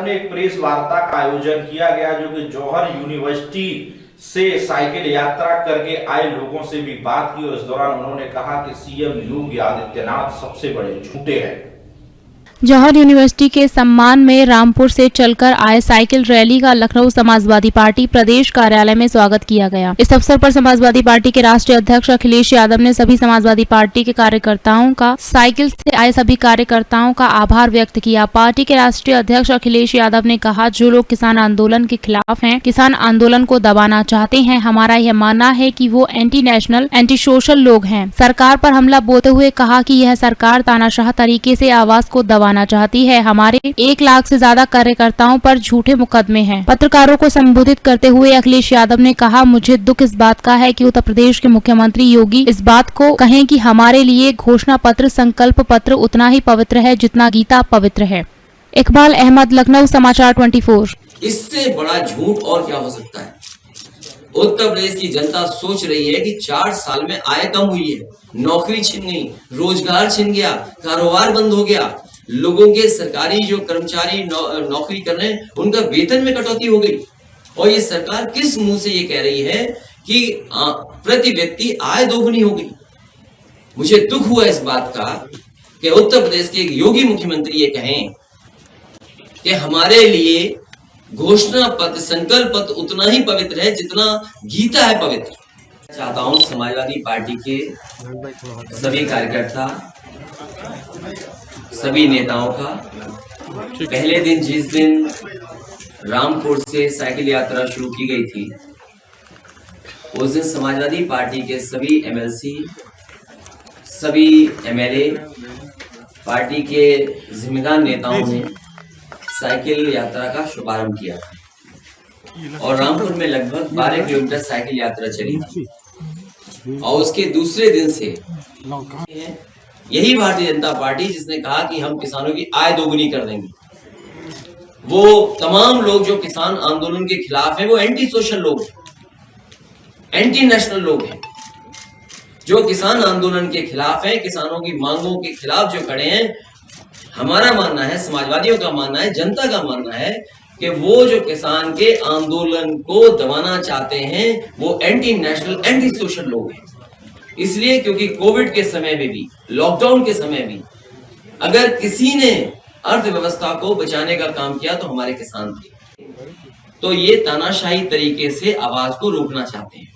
यादव ने एक प्रेस वार्ता का आयोजन किया गया, जो कि जौहर यूनिवर्सिटी से साइकिल यात्रा करके आए लोगों से भी बात की और इस दौरान उन्होंने कहा कि सीएम योगी आदित्यनाथ सबसे बड़े झूठे हैं। जौहर यूनिवर्सिटी के सम्मान में रामपुर से चलकर आए साइकिल रैली का लखनऊ समाजवादी पार्टी प्रदेश कार्यालय में स्वागत किया गया। इस अवसर पर समाजवादी पार्टी के राष्ट्रीय अध्यक्ष अखिलेश यादव ने सभी समाजवादी पार्टी के कार्यकर्ताओं का, साइकिल से आए सभी कार्यकर्ताओं का आभार व्यक्त किया। पार्टी के राष्ट्रीय अध्यक्ष अखिलेश यादव ने कहा, जो लोग किसान आंदोलन के खिलाफ हैं, किसान आंदोलन को दबाना चाहते हैं, हमारा यह मानना है कि वो एंटी नेशनल, एंटी सोशल लोग हैं। सरकार पर हमला बोलते हुए कहा कि यह सरकार तानाशाह तरीके से आवाज को दबाना चाहती है। हमारे 1 लाख से ज्यादा कार्यकर्ताओं पर झूठे मुकदमे हैं। पत्रकारों को संबोधित करते हुए अखिलेश यादव ने कहा, मुझे दुख इस बात का है कि उत्तर प्रदेश के मुख्यमंत्री योगी इस बात को कहें कि हमारे लिए घोषणा पत्र, संकल्प पत्र उतना ही पवित्र है जितना गीता पवित्र है। इकबाल अहमद, लखनऊ समाचार 24। इससे बड़ा झूठ और क्या हो सकता है। उत्तर प्रदेश की जनता सोच रही है कि 4 साल में आय कम हुई है, नौकरी छिन गई, रोजगार छिन गया, कारोबार बंद हो गया, लोगों के सरकारी जो कर्मचारी नौकरी कर रहे हैं उनका वेतन में कटौती हो गई। और ये सरकार किस मुंह से ये कह रही है कि प्रति व्यक्ति आय दोगुनी हो गई। मुझे दुख हुआ इस बात का कि उत्तर प्रदेश के योगी मुख्यमंत्री ये कहें कि हमारे लिए घोषणा पत्र, संकल्प पत्र उतना ही पवित्र है जितना गीता है पवित्र। चाहता हूं समाजवादी पार्टी के सभी कार्यकर्ता, सभी नेताओं का पहले दिन, जिस दिन रामपुर से साइकिल यात्रा शुरू की गई थी, उस दिन समाजवादी पार्टी के सभी एमएलसी, सभी एमएलए, पार्टी के जिम्मेदार नेताओं ने साइकिल यात्रा का शुभारंभ किया और रामपुर में लगभग 12 किलोमीटर साइकिल यात्रा चली थी। और उसके दूसरे दिन से यही भारतीय जनता पार्टी जिसने कहा कि हम किसानों की आय दोगुनी कर देंगे, वो तमाम लोग जो किसान आंदोलन के खिलाफ हैं, वो एंटी सोशल लोग हैं, एंटी नेशनल लोग हैं। जो किसान आंदोलन के खिलाफ हैं, किसानों की मांगों के खिलाफ जो खड़े हैं, हमारा मानना है, समाजवादियों का मानना है, जनता का मानना है कि वो जो किसान के आंदोलन को दबाना चाहते हैं, वो एंटी नेशनल, एंटी सोशल लोग हैं। इसलिए क्योंकि कोविड के समय में भी, लॉकडाउन के समय भी अगर किसी ने अर्थव्यवस्था को बचाने का काम किया तो हमारे किसान थे। तो ये तानाशाही तरीके से आवाज को रोकना चाहते हैं।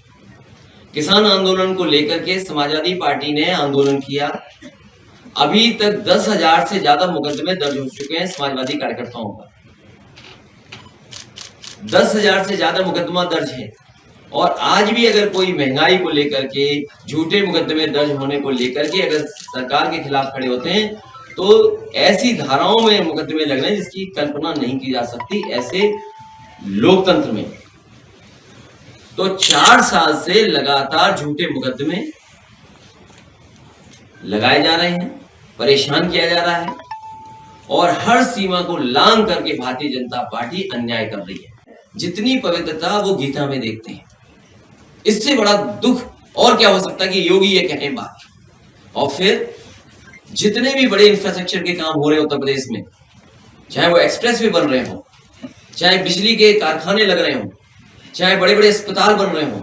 किसान आंदोलन को लेकर के समाजवादी पार्टी ने आंदोलन किया। अभी तक 10,000 से ज्यादा मुकदमे दर्ज हो चुके हैं समाजवादी कार्यकर्ताओं पर। 10,000 से ज्यादा मुकदमा दर्ज है। और आज भी अगर कोई महंगाई को लेकर के, झूठे मुकदमे दर्ज होने को लेकर के अगर सरकार के खिलाफ खड़े होते हैं, तो ऐसी धाराओं में मुकदमे लग रहे हैं जिसकी कल्पना नहीं की जा सकती ऐसे लोकतंत्र में। तो 4 साल से लगातार झूठे मुकदमे लगाए जा रहे हैं, परेशान किया जा रहा है और हर सीमा को लांघ करके भारतीय जनता पार्टी अन्याय कर रही है। जितनी पवित्रता वो गीता में देखते हैं, इससे बड़ा दुख और क्या हो सकता है कि योगी ये कहें बात। और फिर जितने भी बड़े इंफ्रास्ट्रक्चर के काम हो रहे उत्तर प्रदेश में, चाहे वो एक्सप्रेस वे बन रहे हो, चाहे बिजली के कारखाने लग रहे हो, चाहे बड़े बड़े अस्पताल बन रहे हो,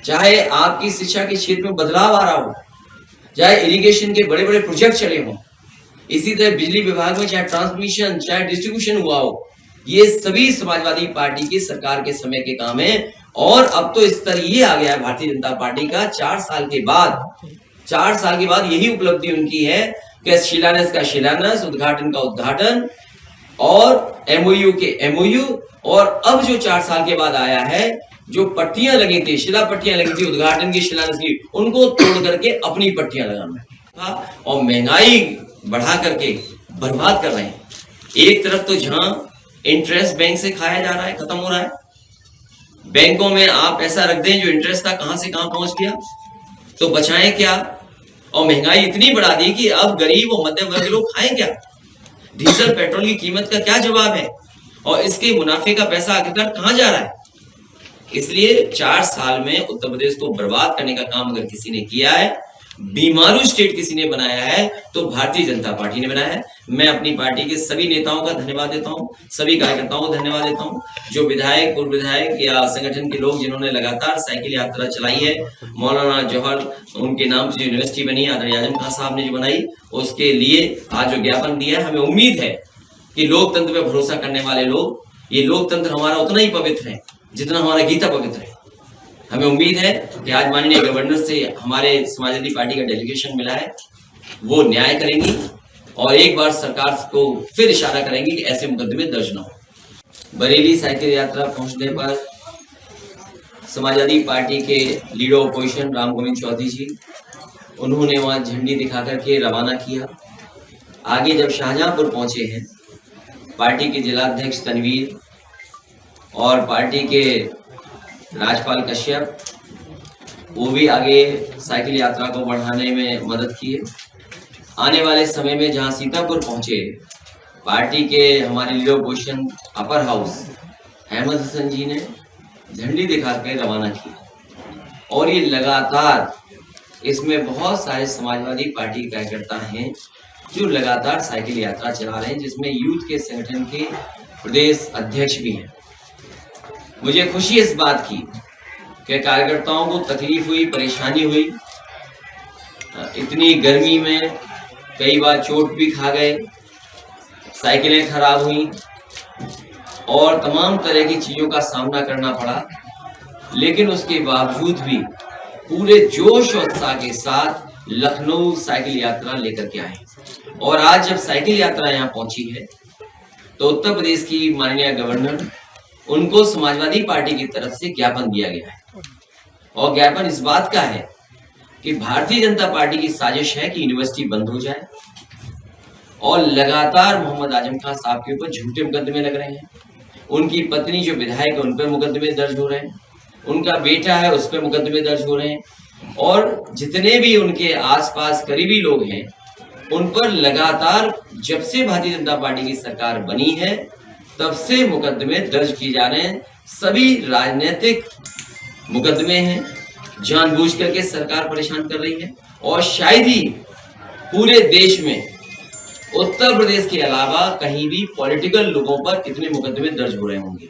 चाहे आपकी शिक्षा के क्षेत्र में बदलाव आ रहा हो, चाहे इरिगेशन के बड़े बड़े प्रोजेक्ट चले हो, इसी तरह बिजली विभाग में चाहे ट्रांसमिशन, चाहे डिस्ट्रीब्यूशन हुआ हो, ये सभी समाजवादी पार्टी की सरकार के समय के काम है। और अब तो स्तर ये आ गया है भारतीय जनता पार्टी का, 4 साल के बाद यही उपलब्धि उनकी है कि शिलान्यास का शिलान्यास, उद्घाटन का उद्घाटन और एमओयू के एमओयू। और अब जो 4 साल के बाद आया है, जो पट्टियां लगी थी, शिला पट्टियां लगी थी उद्घाटन की, शिलान्यास की, उनको तोड़ करके अपनी पट्टियां लगाना और महंगाई बढ़ा करके बर्बाद कर रहे हैं। एक तरफ तो जहां इंटरेस्ट बैंक से खाया जा रहा है, खत्म हो रहा है, बैंकों में आप ऐसा रख दें जो इंटरेस्ट था कहां से कहां पहुंच गया, तो बचाएं क्या। और महंगाई इतनी बढ़ा दी कि अब गरीब और मध्यम वर्ग के लोग खाएं क्या। डीजल पेट्रोल की कीमत का क्या जवाब है और इसके मुनाफे का पैसा आखिरकार कहां जा रहा है। इसलिए 4 साल में उत्तर प्रदेश को बर्बाद करने का काम अगर किसी ने किया है बीमारू स्टेट किसी ने बनाया है तो भारतीय जनता पार्टी ने बनाया है। मैं अपनी पार्टी के सभी नेताओं का धन्यवाद देता हूं, सभी कार्यकर्ताओं को धन्यवाद देता हूं, जो विधायक, पूर्व विधायक या संगठन के लोग जिन्होंने लगातार साइकिल यात्रा चलाई है। मौलाना जौहर उनके नाम से यूनिवर्सिटी बनी, आदरणीय आजम खान साहब ने जो बनाई, उसके लिए आज जो ज्ञापन दिया है, हमें उम्मीद है कि लोकतंत्र पे भरोसा करने वाले लोग, ये लोकतंत्र हमारा उतना ही पवित्र है जितना हमारा गीता पवित्र है। हमें उम्मीद है कि आज माननीय गवर्नर से हमारे समाजवादी पार्टी का डेलीगेशन मिला है, वो न्याय करेंगी और एक बार सरकार को फिर इशारा करेंगी कि ऐसे मुकदमे दर्ज न हो। बरेली साइकिल यात्रा पहुंचने पर समाजवादी पार्टी के लीडर ऑपोजिशन राम गोविंद चौधरी जी, उन्होंने वहां झंडी दिखा करके रवाना किया। आगे जब शाहजहांपुर पहुंचे हैं, पार्टी के जिलाध्यक्ष तनवीर और पार्टी के राजपाल कश्यप, वो भी आगे साइकिल यात्रा को बढ़ाने में मदद किए। आने वाले समय में जहां सीतापुर पहुंचे, पार्टी के हमारे leader opposition upper house Ahmad Hasan ji ने झंडी दिखाकर रवाना किया। और ये लगातार इसमें बहुत सारे समाजवादी पार्टी कार्यकर्ता हैं जो लगातार साइकिल यात्रा चला रहे हैं, जिसमें यूथ के संगठन के प्रदेश अध्यक्ष भी हैं। मुझे खुशी इस बात की कि कार्यकर्ताओं को तकलीफ हुई, परेशानी हुई, इतनी गर्मी में कई बार चोट भी खा गए, साइकिलें खराब हुई और तमाम तरह की चीजों का सामना करना पड़ा, लेकिन उसके बावजूद भी पूरे जोश और उत्साह के साथ लखनऊ साइकिल यात्रा लेकर के आए। और आज जब साइकिल यात्रा यहाँ पहुंची है तो उत्तर प्रदेश की माननीय गवर्नर, उनको समाजवादी पार्टी की तरफ से ज्ञापन दिया गया है और ज्ञापन इस बात का है कि भारतीय जनता पार्टी की साजिश है कि यूनिवर्सिटी बंद हो जाए और लगातार मोहम्मद आजम खान साहब के ऊपर झूठे मुकदमे लग रहे हैं। उनकी पत्नी जो विधायक है उन पर मुकदमे दर्ज हो रहे हैं, उनका बेटा है उस पर मुकदमे दर्ज हो रहे हैं और जितने भी उनके आसपास करीबी लोग हैं उन पर लगातार, जब से भारतीय जनता पार्टी की सरकार बनी है तब से मुकदमे दर्ज किए जा रहे हैं। सभी राजनीतिक मुकदमे हैं, जानबूझ करके सरकार परेशान कर रही है और शायद ही पूरे देश में उत्तर प्रदेश के अलावा कहीं भी पॉलिटिकल लोगों पर इतने मुकदमे दर्ज हो रहे होंगे।